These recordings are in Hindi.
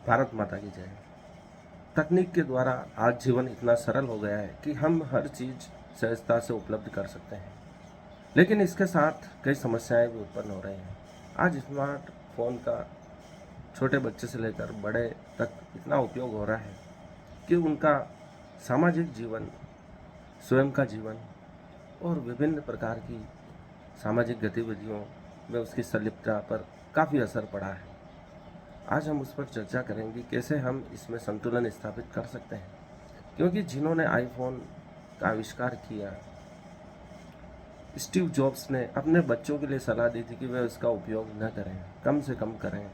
भारत माता की जय। तकनीक के द्वारा आज जीवन इतना सरल हो गया है कि हम हर चीज़ सहजता से उपलब्ध कर सकते हैं, लेकिन इसके साथ कई समस्याएं भी उत्पन्न हो रही हैं। आज स्मार्टफोन का छोटे बच्चे से लेकर बड़े तक इतना उपयोग हो रहा है कि उनका सामाजिक जीवन, स्वयं का जीवन और विभिन्न प्रकार की सामाजिक गतिविधियों में उसकी संलिप्तता पर काफ़ी असर पड़ा है। आज हम उस पर चर्चा करेंगे कैसे हम इसमें संतुलन स्थापित कर सकते हैं, क्योंकि जिन्होंने आईफोन का आविष्कार किया, स्टीव जॉब्स ने अपने बच्चों के लिए सलाह दी थी कि वे उसका उपयोग न करें, कम से कम करें।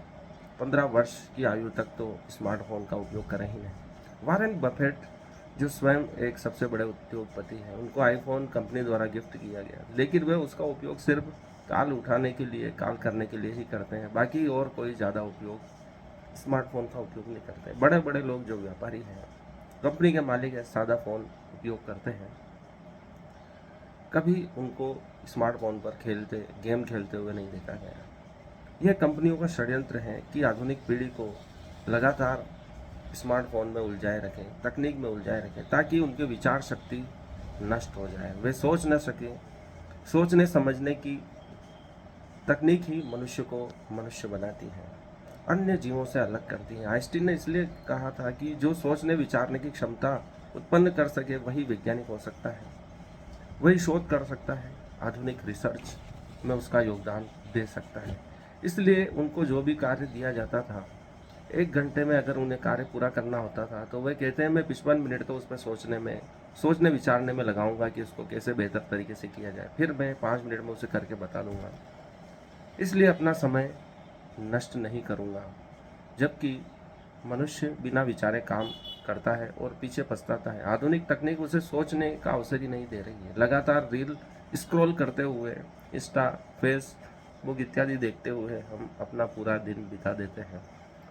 15 वर्ष की आयु तक तो स्मार्टफोन का उपयोग करें ही नहीं। वॉरेन बफेट, जो स्वयं एक सबसे बड़े उद्योगपति हैं, उनको आईफोन कंपनी द्वारा गिफ्ट किया गया, लेकिन वे उसका उपयोग सिर्फ कॉल उठाने के लिए, कॉल करने के लिए ही करते हैं। बाकी और कोई ज़्यादा उपयोग स्मार्टफोन का उपयोग नहीं करते। बड़े बड़े लोग जो व्यापारी हैं, कंपनी के मालिक हैं, सादा फ़ोन उपयोग करते हैं। कभी उनको स्मार्टफोन पर गेम खेलते हुए नहीं देखा गया। यह कंपनियों का षड्यंत्र है कि आधुनिक पीढ़ी को लगातार स्मार्टफोन में उलझाए रखें, तकनीक में उलझाए रखें, ताकि उनकी विचार शक्ति नष्ट हो जाए, वे सोच न सकें। सोचने समझने की तकनीक ही मनुष्य को मनुष्य बनाती है, अन्य जीवों से अलग करती है। आइंस्टीन ने इसलिए कहा था कि जो सोचने विचारने की क्षमता उत्पन्न कर सके वही वैज्ञानिक हो सकता है, वही शोध कर सकता है, आधुनिक रिसर्च में उसका योगदान दे सकता है। इसलिए उनको जो भी कार्य दिया जाता था, 1 घंटे में अगर उन्हें कार्य पूरा करना होता था, तो वे कहते हैं मैं 55 मिनट तो उस पर सोचने विचारने में लगाऊंगा कि उसको कैसे बेहतर तरीके से किया जाए, फिर मैं 5 मिनट में उसे करके बता दूंगा। इसलिए अपना समय नष्ट नहीं करूंगा। जबकि मनुष्य बिना विचारे काम करता है और पीछे पछताता है। आधुनिक तकनीक उसे सोचने का अवसर ही नहीं दे रही है। लगातार रील स्क्रॉल करते हुए, इंस्टा, फेसबुक इत्यादि देखते हुए हम अपना पूरा दिन बिता देते हैं।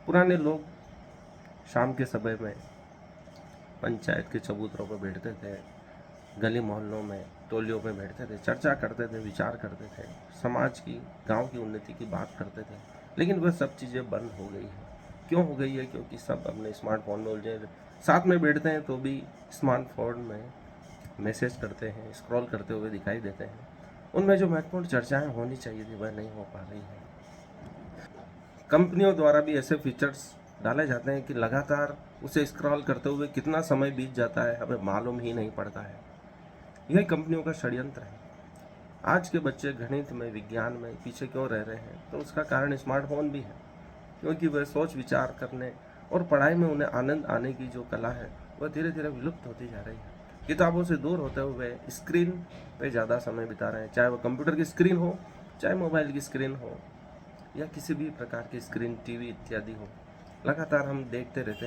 पुराने लोग शाम के समय में पंचायत के चबूतरों पर बैठते थे, गली मोहल्लों में, टोलियों में बैठते थे, चर्चा करते थे, विचार करते थे, समाज की, गांव की उन्नति की बात करते थे। लेकिन वह सब चीज़ें बंद हो गई है। क्यों हो गई है? क्योंकि सब अपने स्मार्टफोन में उलझे, साथ में बैठते हैं तो भी स्मार्टफोन में मैसेज करते हैं, स्क्रॉल करते हुए दिखाई देते हैं। उनमें जो महत्वपूर्ण चर्चाएं होनी चाहिए थी वह नहीं हो पा रही है। कंपनियों द्वारा भी ऐसे फीचर्स डाले जाते हैं कि लगातार उसे स्क्रॉल करते हुए कितना समय बीत जाता है हमें मालूम ही नहीं पड़ता है। यह कंपनियों का षड्यंत्र है। आज के बच्चे गणित में, विज्ञान में पीछे क्यों रह रहे हैं? तो उसका कारण स्मार्टफोन भी है, क्योंकि वह सोच विचार करने और पढ़ाई में उन्हें आनंद आने की जो कला है वह धीरे धीरे विलुप्त होती जा रही है। किताबों से दूर होते हुए स्क्रीन पे ज़्यादा समय बिता रहे हैं, चाहे वह कंप्यूटर की स्क्रीन हो, चाहे मोबाइल की स्क्रीन हो, या किसी भी प्रकार की स्क्रीन, टीवी इत्यादि हो। लगातार हम देखते रहते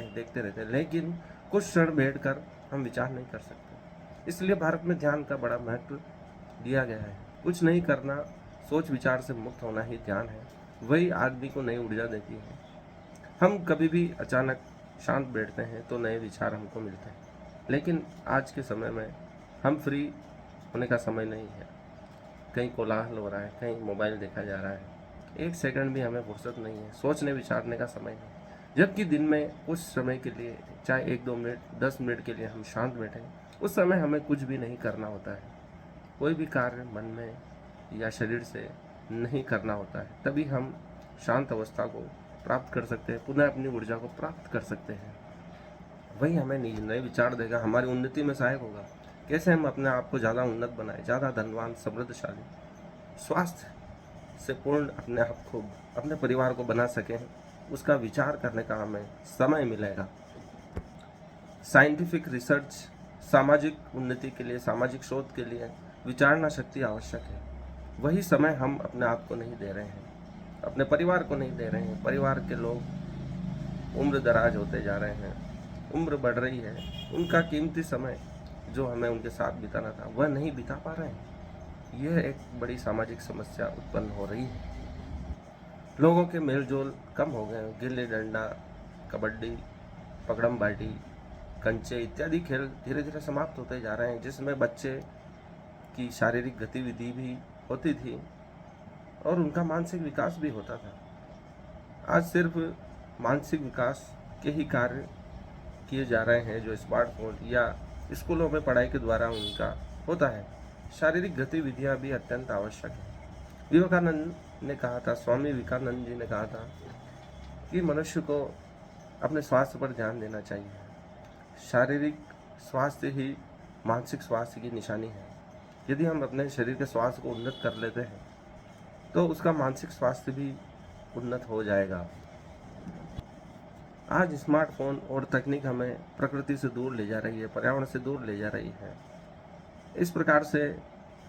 हैं, लेकिन कुछ क्षण बैठकर हम विचार नहीं कर सकते। इसलिए भारत में ध्यान का बड़ा महत्व दिया गया है। कुछ नहीं करना, सोच विचार से मुक्त होना ही ध्यान है। वही आदमी को नई ऊर्जा देती है। हम कभी भी अचानक शांत बैठते हैं तो नए विचार हमको मिलते हैं, लेकिन आज के समय में हम फ्री होने का समय नहीं है। कहीं कोलाहल हो रहा है, कहीं मोबाइल देखा जा रहा है, 1 सेकंड भी हमें फुर्सत नहीं है, सोचने विचारने का समय नहीं। जबकि दिन में कुछ समय के लिए, चाहे 1-2 मिनट, 10 मिनट के लिए हम शांत बैठें, उस समय हमें कुछ भी नहीं करना होता है, कोई भी कार्य मन में या शरीर से नहीं करना होता है। तभी हम शांत अवस्था को प्राप्त कर सकते हैं, पुनः अपनी ऊर्जा को प्राप्त कर सकते हैं। वही हमें नए विचार देगा, हमारी उन्नति में सहायक होगा। कैसे हम अपने आप को ज़्यादा उन्नत बनाए, ज़्यादा धनवान, समृद्धशाली, स्वास्थ्य से पूर्ण अपने आप को, अपने परिवार को बना सकें, उसका विचार करने का हमें समय मिलेगा। साइंटिफिक रिसर्च, सामाजिक उन्नति के लिए, सामाजिक शोध के लिए विचारना शक्ति आवश्यक है। वही समय हम अपने आप को नहीं दे रहे हैं, अपने परिवार को नहीं दे रहे हैं। परिवार के लोग उम्र दराज होते जा रहे हैं, उम्र बढ़ रही है, उनका कीमती समय जो हमें उनके साथ बिताना था वह नहीं बिता पा रहे हैं। यह एक बड़ी सामाजिक समस्या उत्पन्न हो रही है। लोगों के मेल जोल कम हो गए। गिल्ली डंडा, कबड्डी, पकड़म बाटी, कंचे इत्यादि खेल धीरे धीरे समाप्त होते जा रहे हैं, जिसमें बच्चे की शारीरिक गतिविधि भी होती थी और उनका मानसिक विकास भी होता था। आज सिर्फ मानसिक विकास के ही कार्य किए जा रहे हैं जो स्मार्टफोन या स्कूलों में पढ़ाई के द्वारा उनका होता है। शारीरिक गतिविधियां भी अत्यंत आवश्यक है। विवेकानंद ने कहा था, स्वामी विवेकानंद जी ने कहा था कि मनुष्य को अपने स्वास्थ्य पर ध्यान देना चाहिए। शारीरिक स्वास्थ्य ही मानसिक स्वास्थ्य की निशानी है। यदि हम अपने शरीर के स्वास्थ्य को उन्नत कर लेते हैं तो उसका मानसिक स्वास्थ्य भी उन्नत हो जाएगा। आज स्मार्टफोन और तकनीक हमें प्रकृति से दूर ले जा रही है, पर्यावरण से दूर ले जा रही है। इस प्रकार से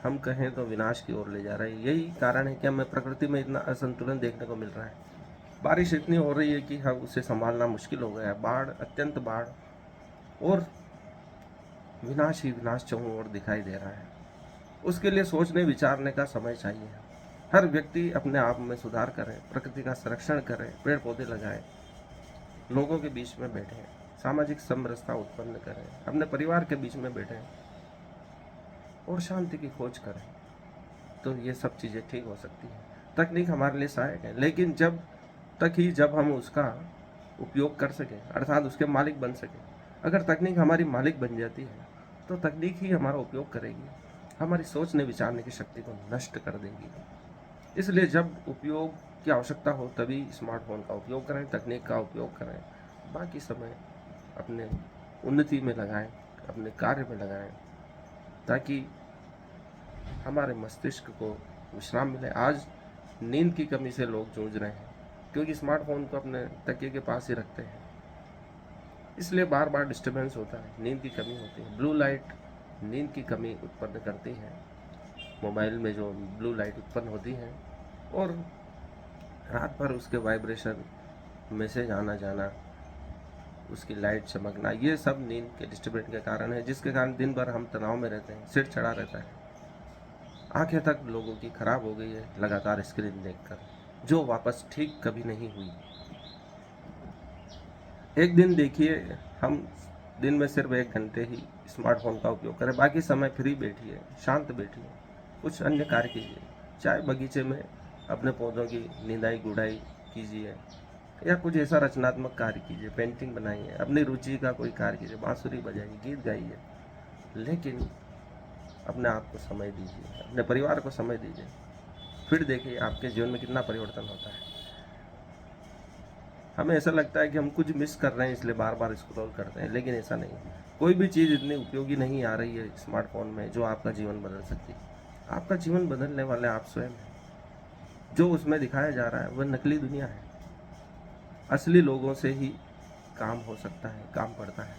हम कहें तो विनाश की ओर ले जा रही है। यही कारण है कि हमें प्रकृति में इतना असंतुलन देखने को मिल रहा है। बारिश इतनी हो रही है कि हम उसे संभालना मुश्किल हो गया है। बाढ़, अत्यंत बाढ़ और विनाश ही विनाश चारों ओर दिखाई दे रहा है। उसके लिए सोचने विचारने का समय चाहिए। हर व्यक्ति अपने आप में सुधार करे, प्रकृति का संरक्षण करे, पेड़ पौधे लगाए, लोगों के बीच में बैठे, सामाजिक समरसता उत्पन्न करें, अपने परिवार के बीच में बैठे और शांति की खोज करें, तो ये सब चीज़ें ठीक हो सकती हैं। तकनीक हमारे लिए सहायक है, लेकिन जब हम उसका उपयोग कर सकें, अर्थात उसके मालिक बन सकें। अगर तकनीक हमारी मालिक बन जाती है तो तकनीक ही हमारा उपयोग करेगी, हमारी सोचने विचारने की शक्ति को नष्ट कर देगी। इसलिए जब उपयोग की आवश्यकता हो तभी स्मार्टफोन का उपयोग करें, तकनीक का उपयोग करें। बाकी समय अपने उन्नति में लगाएं, अपने कार्य में लगाएं, ताकि हमारे मस्तिष्क को विश्राम मिले। आज नींद की कमी से लोग जूझ रहे हैं क्योंकि स्मार्टफोन को अपने तकिए के पास ही रखते हैं, इसलिए बार बार डिस्टर्बेंस होता है, नींद की कमी होती है। ब्लू लाइट नींद की कमी उत्पन्न करती है। मोबाइल में जो ब्लू लाइट उत्पन्न होती है और रात भर उसके वाइब्रेशन, मैसेज आना जाना, उसकी लाइट चमकना, ये सब नींद के डिस्टर्बेंस के कारण है, जिसके कारण दिन भर हम तनाव में रहते हैं, सिर चढ़ा रहता है। आंखें तक लोगों की खराब हो गई है लगातार स्क्रीन देखकर, जो वापस ठीक कभी नहीं हुई। एक दिन देखिए, हम दिन में सिर्फ 1 घंटे ही स्मार्टफोन का उपयोग करें, बाकी समय फ्री बैठिए, शांत बैठिए, कुछ अन्य कार्य कीजिए। चाहे बगीचे में अपने पौधों की निदाई गुड़ाई कीजिए या कुछ ऐसा रचनात्मक कार्य कीजिए, पेंटिंग बनाइए, अपनी रुचि का कोई कार्य कीजिए, बांसुरी बजाइए, गीत गाइए, लेकिन अपने आप को समय दीजिए, अपने परिवार को समय दीजिए। फिर देखिए आपके जीवन में कितना परिवर्तन होता है। हमें ऐसा लगता है कि हम कुछ मिस कर रहे हैं इसलिए बार बार स्क्रॉल करते हैं, लेकिन ऐसा नहीं है। कोई भी चीज़ इतनी उपयोगी नहीं आ रही है स्मार्टफोन में जो आपका जीवन बदल सकती है। आपका जीवन बदलने वाले आप स्वयं हैं। जो उसमें दिखाया जा रहा है वह नकली दुनिया है। असली लोगों से ही काम हो सकता है, काम पड़ता है।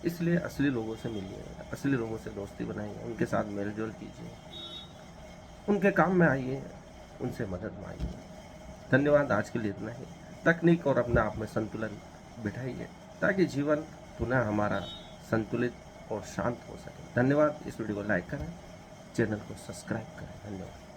इसलिए असली लोगों से मिलिए, असली लोगों से दोस्ती बनाइए, उनके साथ मेल जोल कीजिए, उनके काम में आइए, उनसे मदद मांगिए। धन्यवाद, आज के लिए इतना ही। तकनीक और अपने आप में संतुलन बिठाइए ताकि जीवन पुनः हमारा संतुलित और शांत हो सके। धन्यवाद। इस वीडियो को लाइक करें, चैनल को सब्सक्राइब करें। धन्यवाद।